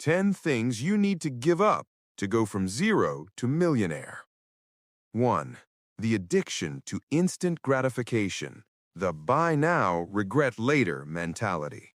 10 things you need to give up to go from zero to millionaire. 1. The addiction to instant gratification, the buy now, regret later mentality.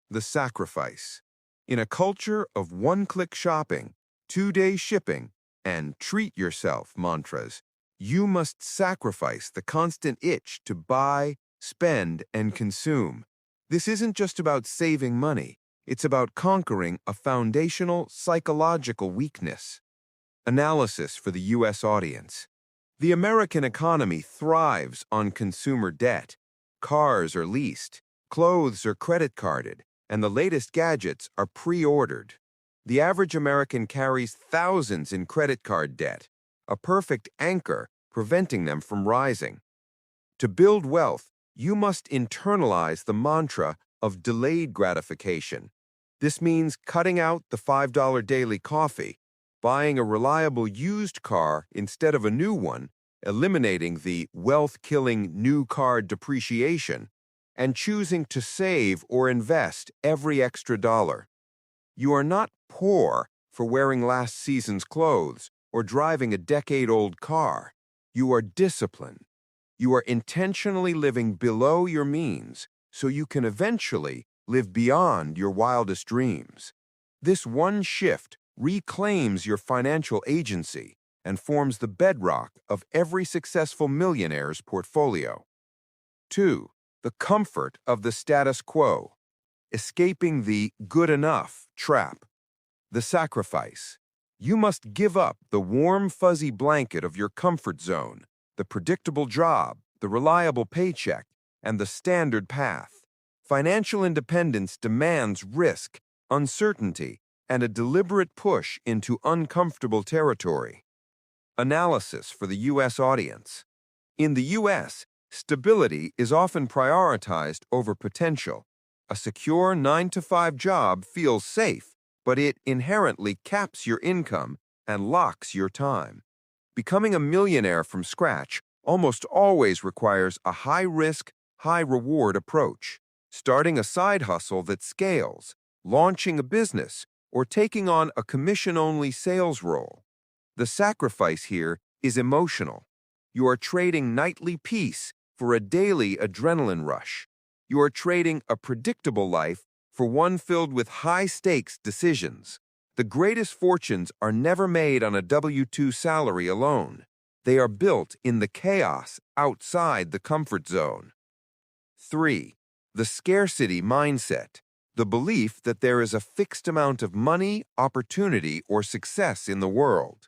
The sacrifice. In a culture of one-click shopping, 2-day shipping, and treat yourself mantras, you must sacrifice the constant itch to buy, spend, and consume. This isn't just about saving money. It's about conquering a foundational psychological weakness. Analysis for the U.S. audience. The American economy thrives on consumer debt. Cars are leased, clothes are credit carded, and the latest gadgets are pre-ordered. The average American carries thousands in credit card debt, a perfect anchor preventing them from rising. To build wealth, you must internalize the mantra of delayed gratification. This means cutting out the $5 daily coffee, buying a reliable used car instead of a new one, eliminating the wealth-killing new car depreciation, and choosing to save or invest every extra dollar. You are not poor for wearing last season's clothes or driving a decade-old car. You are disciplined. You are intentionally living below your means so you can eventually live beyond your wildest dreams. This one shift reclaims your financial agency and forms the bedrock of every successful millionaire's portfolio. 2. The comfort of the status quo. Escaping the good enough trap. The sacrifice. You must give up the warm, fuzzy blanket of your comfort zone, the predictable job, the reliable paycheck, and the standard path. Financial independence demands risk, uncertainty, and a deliberate push into uncomfortable territory. Analysis for the U.S. audience. In the U.S., stability is often prioritized over potential. A secure 9-to-5 job feels safe, but it inherently caps your income and locks your time. Becoming a millionaire from scratch almost always requires a high-risk, high-reward approach. Starting a side hustle that scales, launching a business, or taking on a commission-only sales role. The sacrifice here is emotional. You are trading nightly peace for a daily adrenaline rush. You are trading a predictable life for one filled with high-stakes decisions. The greatest fortunes are never made on a W-2 salary alone. They are built in the chaos outside the comfort zone. 3. The scarcity mindset. The belief that there is a fixed amount of money, opportunity, or success in the world.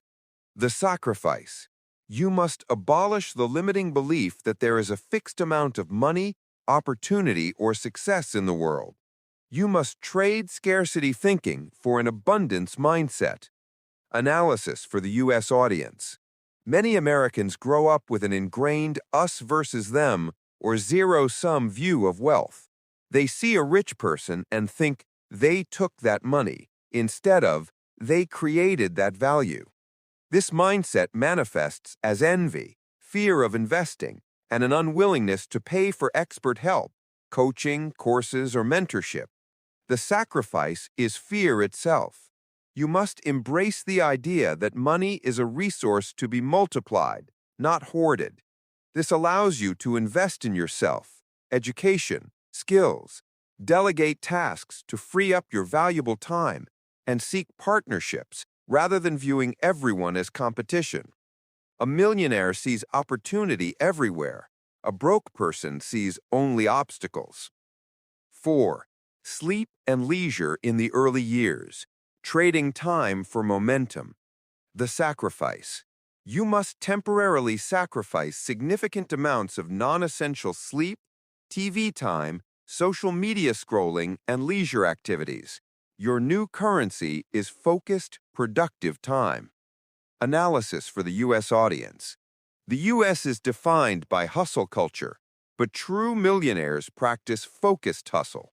The sacrifice. You must abolish the limiting belief that there is a fixed amount of money, opportunity, or success in the world. You must trade scarcity thinking for an abundance mindset. Analysis for the U.S. audience. Many Americans grow up with an ingrained us versus them or zero-sum view of wealth. They see a rich person and think they took that money instead of they created that value. This mindset manifests as envy, fear of investing, and an unwillingness to pay for expert help, coaching, courses, or mentorship. The sacrifice is fear itself. You must embrace the idea that money is a resource to be multiplied, not hoarded. This allows you to invest in yourself, education, skills, delegate tasks to free up your valuable time, and seek partnerships rather than viewing everyone as competition. A millionaire sees opportunity everywhere. A broke person sees only obstacles. 4. Sleep and leisure in the early years. Trading time for momentum. The sacrifice. You must temporarily sacrifice significant amounts of non-essential sleep, TV time, social media scrolling, and leisure activities. Your new currency is focused, productive time. Analysis for the U.S. audience. The U.S. is defined by hustle culture, but true millionaires practice focused hustle.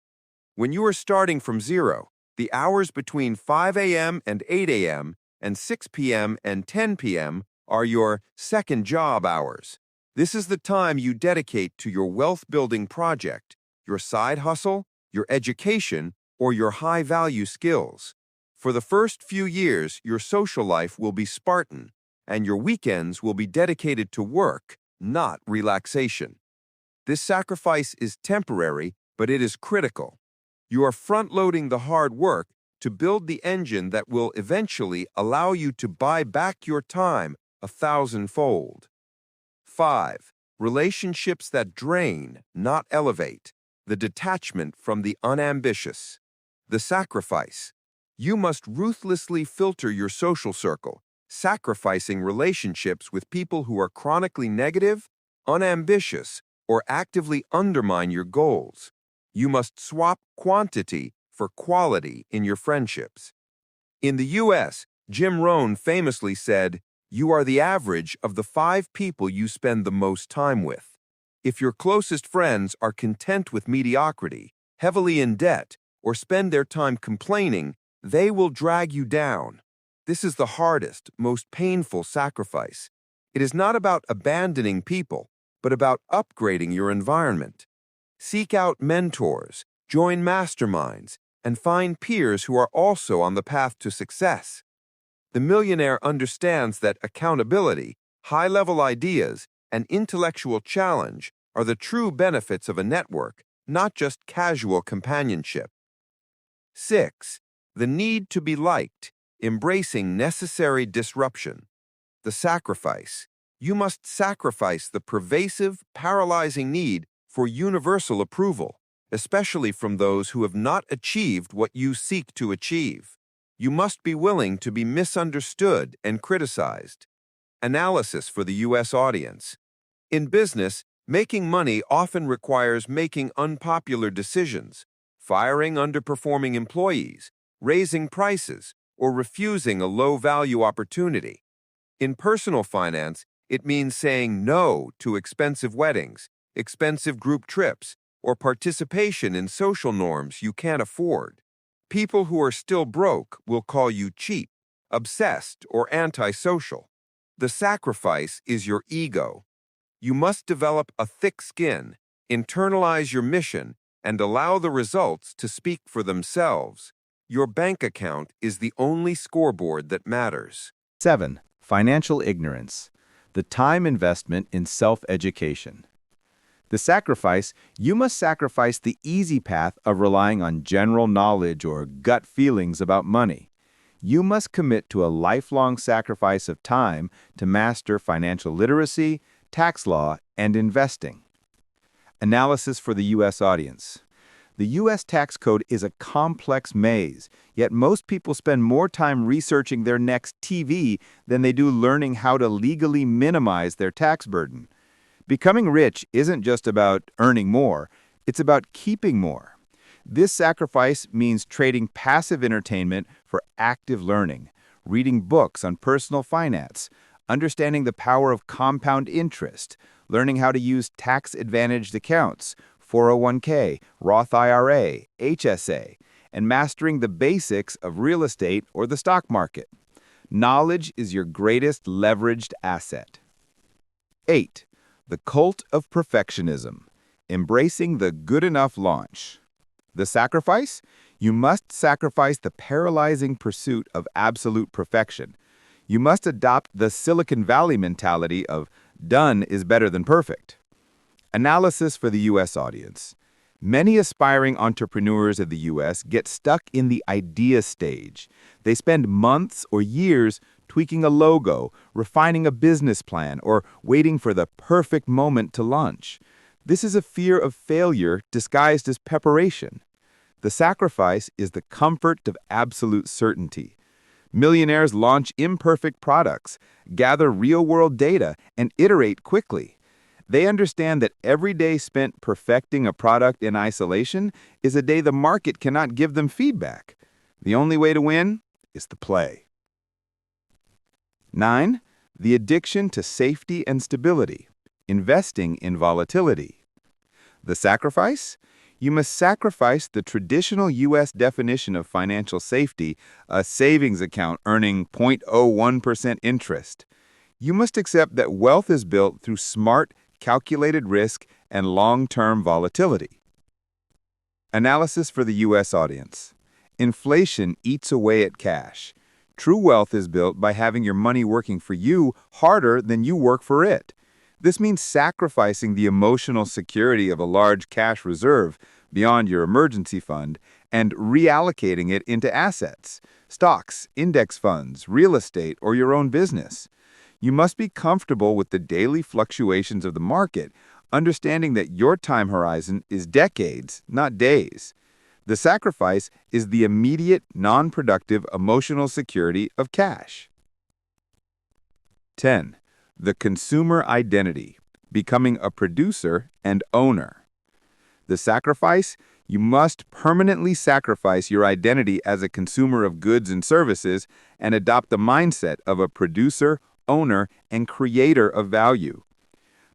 When you are starting from zero, the hours between 5 a.m. and 8 a.m. and 6 p.m. and 10 p.m. are your second job hours. This is the time you dedicate to your wealth-building project, your side hustle, your education, or your high-value skills. For the first few years, your social life will be Spartan, and your weekends will be dedicated to work, not relaxation. This sacrifice is temporary, but it is critical. You are front-loading the hard work to build the engine that will eventually allow you to buy back your time 1,000-fold. 5. Relationships that drain, not elevate. The detachment from the unambitious. The sacrifice. You must ruthlessly filter your social circle, sacrificing relationships with people who are chronically negative, unambitious, or actively undermine your goals. You must swap quantity for quality in your friendships. In the U.S., Jim Rohn famously said, "You are the average of the 5 people you spend the most time with." If your closest friends are content with mediocrity, heavily in debt, or spend their time complaining, they will drag you down. This is the hardest, most painful sacrifice. It is not about abandoning people, but about upgrading your environment. Seek out mentors, join masterminds, and find peers who are also on the path to success. The millionaire understands that accountability, high-level ideas, and intellectual challenge are the true benefits of a network, not just casual companionship. 6. The need to be liked, embracing necessary disruption. The sacrifice. You must sacrifice the pervasive, paralyzing need for universal approval, especially from those who have not achieved what you seek to achieve. You must be willing to be misunderstood and criticized. Analysis for the U.S. audience. In business, making money often requires making unpopular decisions, firing underperforming employees, raising prices, or refusing a low-value opportunity. In personal finance, it means saying no to expensive weddings, expensive group trips, or participation in social norms you can't afford. People who are still broke will call you cheap, obsessed, or antisocial. The sacrifice is your ego. You must develop a thick skin, internalize your mission, and allow the results to speak for themselves. Your bank account is the only scoreboard that matters. 7. Financial ignorance. The time investment in self-education. The sacrifice, you must sacrifice the easy path of relying on general knowledge or gut feelings about money. You must commit to a lifelong sacrifice of time to master financial literacy, tax law, and investing. Analysis for the U.S. audience. The U.S. tax code is a complex maze, yet most people spend more time researching their next TV than they do learning how to legally minimize their tax burden. Becoming rich isn't just about earning more, it's about keeping more. This sacrifice means trading passive entertainment for active learning, reading books on personal finance, understanding the power of compound interest, learning how to use tax-advantaged accounts, 401k, Roth IRA, HSA, and mastering the basics of real estate or the stock market. Knowledge is your greatest leveraged asset. 8. The cult of perfectionism. Embracing the good enough launch. The sacrifice? You must sacrifice the paralyzing pursuit of absolute perfection. You must adopt the Silicon Valley mentality of done is better than perfect. Analysis for the U.S. audience. Many aspiring entrepreneurs in the U.S. get stuck in the idea stage. They spend months or years tweaking a logo, refining a business plan, or waiting for the perfect moment to launch. This is a fear of failure disguised as preparation. The sacrifice is the comfort of absolute certainty. Millionaires launch imperfect products, gather real-world data, and iterate quickly. They understand that every day spent perfecting a product in isolation is a day the market cannot give them feedback. The only way to win is to play. 9. The addiction to safety and stability. Investing in volatility. The sacrifice? You must sacrifice the traditional U.S. definition of financial safety, a savings account earning 0.01% interest. You must accept that wealth is built through smart, calculated risk and long-term volatility. Analysis for the U.S. audience. Inflation eats away at cash. True wealth is built by having your money working for you harder than you work for it. This means sacrificing the emotional security of a large cash reserve beyond your emergency fund and reallocating it into assets, stocks, index funds, real estate, or your own business. You must be comfortable with the daily fluctuations of the market, understanding that your time horizon is decades, not days. The sacrifice is the immediate, non-productive emotional security of cash. 10. The consumer identity, becoming a producer and owner. The sacrifice: you must permanently sacrifice your identity as a consumer of goods and services and adopt the mindset of a producer, owner, and creator of value.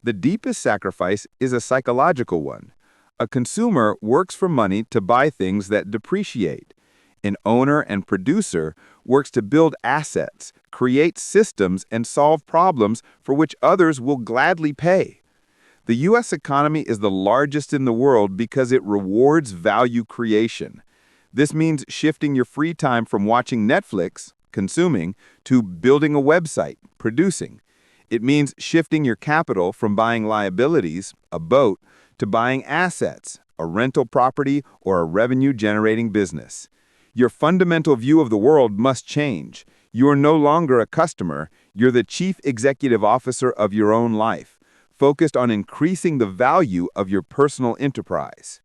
The deepest sacrifice is a psychological one. A consumer works for money to buy things that depreciate. An owner and producer works to build assets, create systems, and solve problems for which others will gladly pay. The U.S. economy is the largest in the world because it rewards value creation. This means shifting your free time from watching Netflix, consuming, to building a website, producing. It means shifting your capital from buying liabilities, a boat, to buying assets, a rental property, or a revenue-generating business. Your fundamental view of the world must change. You are no longer a customer, you're the chief executive officer of your own life, focused on increasing the value of your personal enterprise.